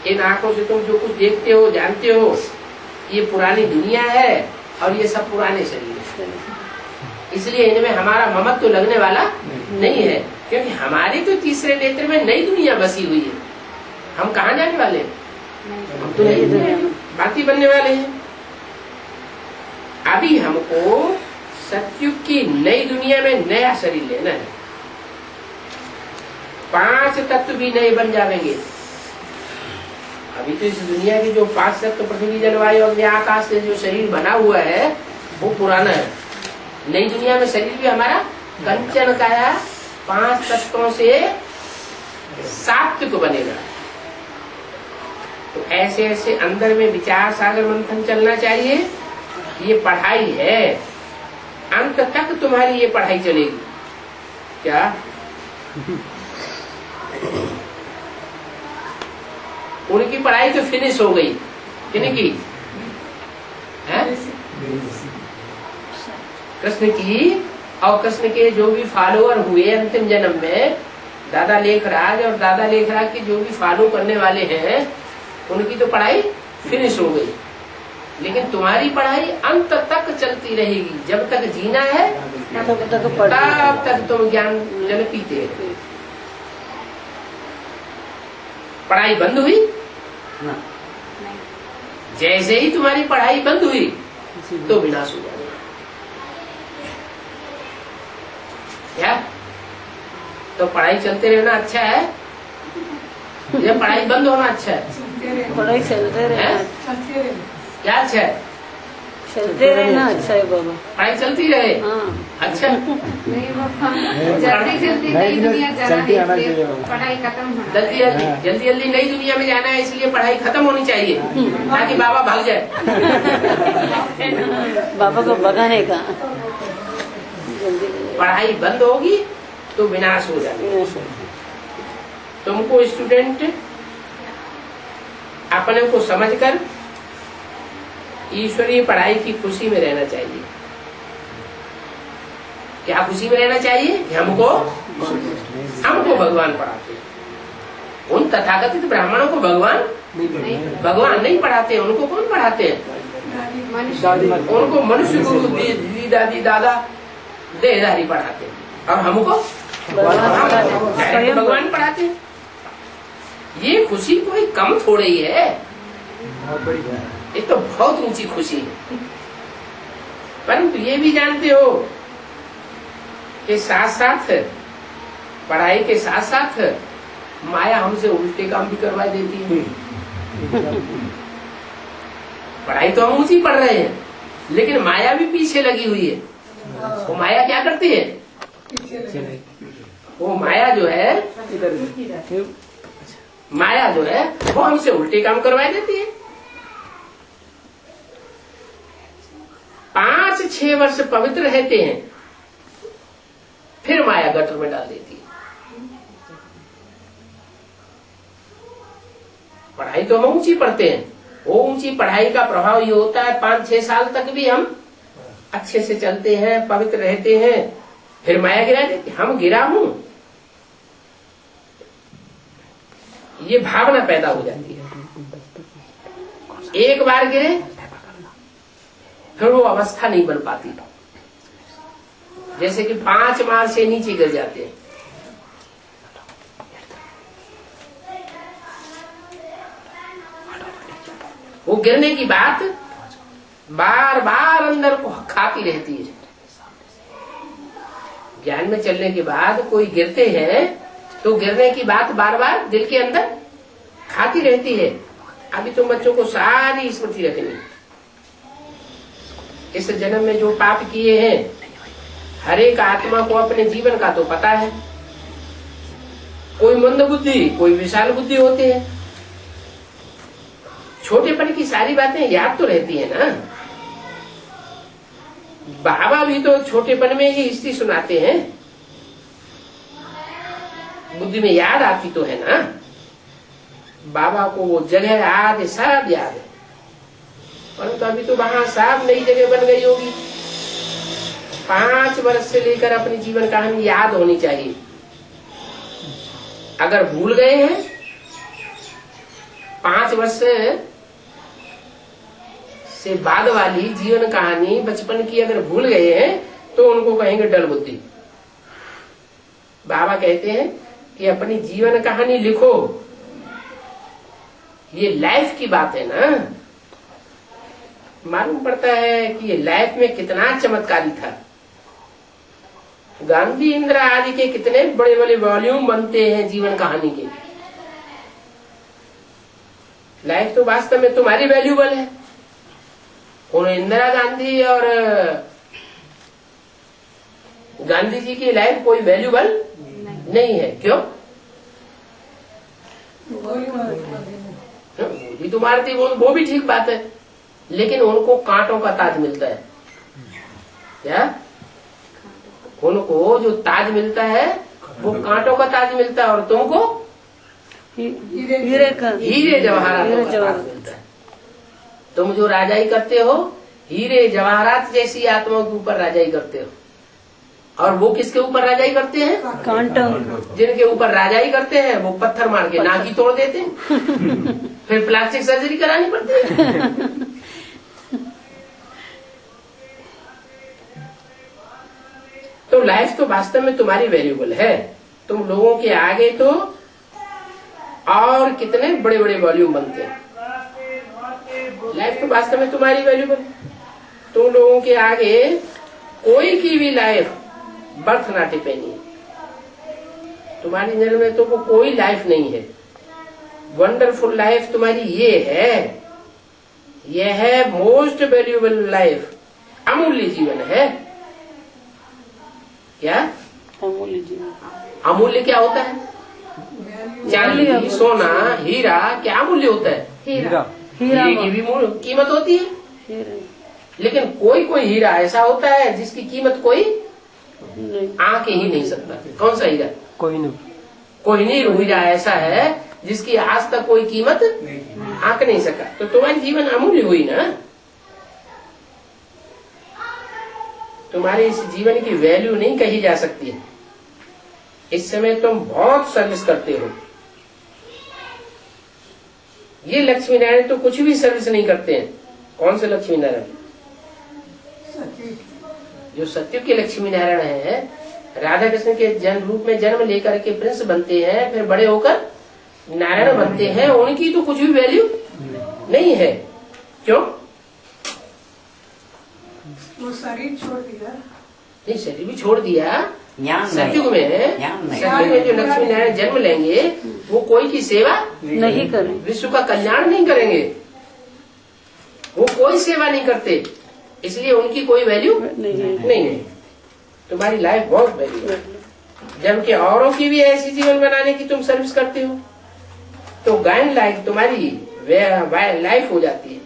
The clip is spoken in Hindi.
इन आंखों से तुम जो कुछ देखते हो जानते हो ये पुरानी दुनिया है और ये सब पुराने शरीर है। इसलिए इनमें हमारा ममत्व तो लगने वाला नहीं है, क्योंकि हमारे तो तीसरे नेत्र में नई दुनिया बसी हुई है। हम कहाँ जाने वाले हैं? हम तो नई दुनिया बाकी बनने वाले हैं। अभी हमको सतयुग की नई दुनिया में नया शरीर लेना है। 5 तत्व भी नए बन जाएंगे। अभी तो इस दुनिया की जो 5 तत्व पृथ्वी जलवायु अग्नि आकाश से जो शरीर बना हुआ है वो पुराना है। नई दुनिया में शरीर भी हमारा कंचन काया 5 तत्वों से सात्विक बनेगा। तो ऐसे ऐसे अंदर में विचार सागर मंथन चलना चाहिए। ये पढ़ाई है, अंत तक तुम्हारी ये पढ़ाई चलेगी। क्या उनकी पढ़ाई तो फिनिश हो गई, किनकी? कृष्ण की। और कृष्ण के जो भी फॉलोअर हुए अंतिम जन्म में, दादा लेखराज और दादा लेखराज के जो भी फॉलो करने वाले हैं उनकी तो पढ़ाई फिनिश हो गई। लेकिन तुम्हारी पढ़ाई अंत तक चलती रहेगी। जब तक जीना है तब तक तुम ज्ञान जल पीते रहो। पढ़ाई बंद हुई ना, जैसे ही तुम्हारी पढ़ाई बंद हुई तो विनाश हो जाएगा। क्या तो पढ़ाई चलते रहना अच्छा है या पढ़ाई बंद होना अच्छा है? पढ़ाई चलते रहना क्या अच्छा है? चलते रहना अच्छा है बाबा। पढ़ाई चलती रहे। अच्छा नहीं बाबा, जल्दी जल्दी नई दुनिया जाना है इसलिए पढ़ाई खत्म होना। जल्दी जल्दी नई दुनिया में जाना है इसलिए पढ़ाई खत्म होनी चाहिए, ताकि बाबा भाग जाए। बाबा को भगाने का। पढ़ाई बंद होगी तो विनाश हो जाएगा। तुमको स्टूडेंट अपने को समझकर ईश्वरीय पढ़ाई की खुशी में रहना चाहिए। क्या खुशी में रहना चाहिए? कि हमको भगवान पढ़ाते हैं। उन तथाकथित ब्राह्मणों को भगवान नहीं पढ़ाते। उनको कौन पढ़ाते हैं? उनको मनुष्य गुरु दीदी दादी दादा देहधारी पढ़ाते हैं और हमको भगवान पढ़ाते हैं। ये खुशी कोई कम थोड़ी ही है, ये तो बहुत ऊंची खुशी है। परंतु ये भी जानते हो कि साथ साथ पढ़ाई के साथ साथ माया हमसे उल्टे काम भी करवा देती है। पढ़ाई तो हम ऊंची पढ़ रहे हैं, लेकिन माया भी पीछे लगी हुई है। वो माया क्या करती है? वो माया जो है वो हमसे उल्टे काम करवा देती है। 5-6 वर्ष पवित्र रहते हैं, फिर माया गटर में डाल देती है। पढ़ाई तो हम ऊंची पढ़ते हैं, वो ऊंची पढ़ाई का प्रभाव ये होता है 5-6 साल तक भी हम अच्छे से चलते हैं, पवित्र रहते हैं, फिर माया गिरा देती। हम गिरा हूं, ये भावना पैदा हो जाती है। एक बार गिरे फिर वो अवस्था नहीं बन पाती। जैसे कि 5 मार से नीचे गिर जाते हैं, वो गिरने की बात बार बार अंदर को खाती रहती है। ज्ञान में चलने के बाद कोई गिरते हैं तो गिरने की बात बार बार दिल के अंदर खाती रहती है। अभी तुम बच्चों को सारी स्मृति रखनी। इस जन्म में जो पाप किए हैं, हर एक आत्मा को अपने जीवन का तो पता है। कोई मंद बुद्धि, कोई विशाल बुद्धि होते हैं। छोटेपन की सारी बातें याद तो रहती है ना। बाबा भी तो छोटेपन में ही हिस्ट्री सुनाते हैं, बुद्धि में याद आती तो है ना। बाबा को वो जगह याद है, सब याद है, परंतु अभी तो वहां सब नई जगह बन गई होगी। 5 वर्ष से लेकर अपनी जीवन कहानी याद होनी चाहिए। अगर भूल गए हैं 5 वर्ष से बाद वाली जीवन कहानी बचपन की अगर भूल गए हैं तो उनको कहेंगे डल बुद्धि। बाबा कहते हैं कि अपनी जीवन कहानी लिखो, ये लाइफ की बात है ना। मालूम पड़ता है कि ये लाइफ में कितना चमत्कारी था। गांधी इंदिरा आदि के कितने बड़े बड़े वॉल्यूम बनते हैं जीवन कहानी के। लाइफ तो वास्तव में तुम्हारी वैल्यूबल है। उन इंदिरा गांधी और गांधी जी की लाइफ कोई वैल्यूबल नहीं है। क्यों? भी तो मारती वो भी ठीक बात है, लेकिन उनको कांटों का ताज मिलता है। क्या? उनको जो ताज मिलता है वो कांटों का ताज मिलता है, और तुमको हीरे का, हीरे जवाहरात का ताज मिलता है। तुम जो राजाई करते हो, हीरे जवाहरात जैसी आत्माओं के ऊपर राजाई करते हो। और वो किसके ऊपर राजाई करते हैं? कांटों। जिनके ऊपर राजाई करते हैं वो पत्थर मार के नाक ही तोड़ देते हैं। फिर प्लास्टिक सर्जरी करानी पड़ती है। तो लाइफ तो वास्तव में तुम्हारी वैल्यूबल है। तुम लोगों के आगे तो और कितने बड़े बड़े वॉल्यूम बनते हैं। लाइफ तो वास्तव में तुम्हारी वैल्यूबल। तुम लोगों के आगे कोई की भी लाइफ बर्थ ना टिपेनी है। तुम्हारी नजर में तो वो कोई लाइफ नहीं है। वंडरफुल लाइफ तुम्हारी ये है, ये है मोस्ट वैल्यूबल लाइफ। अमूल्य जीवन है। क्या अमूल्य जीवन? अमूल्य क्या होता है? चांदी, सोना, हीरा क्या अमूल्य होता है? हीरा। हीरे की भी कीमत होती है, हीरे लेकिन कोई कोई हीरा ऐसा होता है जिसकी कीमत कोई नहीं। आंक ही नहीं सकता। कौन सा हीरा? कोई नहीं। कोहिनूर हीरा ऐसा है जिसकी आज तक कोई कीमत आंक नहीं सका। तो तुम्हारी जीवन अमूल्य हुई ना। तुम्हारी इस जीवन की वैल्यू नहीं कही जा सकती है। इस समय तुम बहुत सर्विस करते हो। ये लक्ष्मी नारायण तो कुछ भी सर्विस नहीं करते हैं। कौन से लक्ष्मी नारायण? जो सत्य के लक्ष्मी नारायण है, राधा कृष्ण के जन्म रूप में जन्म लेकर के प्रिंस बनते हैं, फिर बड़े होकर नारायण बनते हैं, उनकी तो कुछ भी वैल्यू नहीं है। क्यों? वो शरीर छोड़ दिया। नहीं, शरीर भी छोड़ दिया। ज्ञान सतयुग में जो लक्ष्मी नारायण जन्म लेंगे वो कोई की सेवा नहीं करें, विश्व का कल्याण नहीं करेंगे। वो कोई सेवा नहीं करते, इसलिए उनकी कोई वैल्यू नहीं है। तुम्हारी लाइफ बहुत वैल्यू है। जबकि औरों की भी ऐसी जीवन बनाने की तुम सर्विस करते हो, तो गायन लाइफ तुम्हारी लाइफ हो जाती है।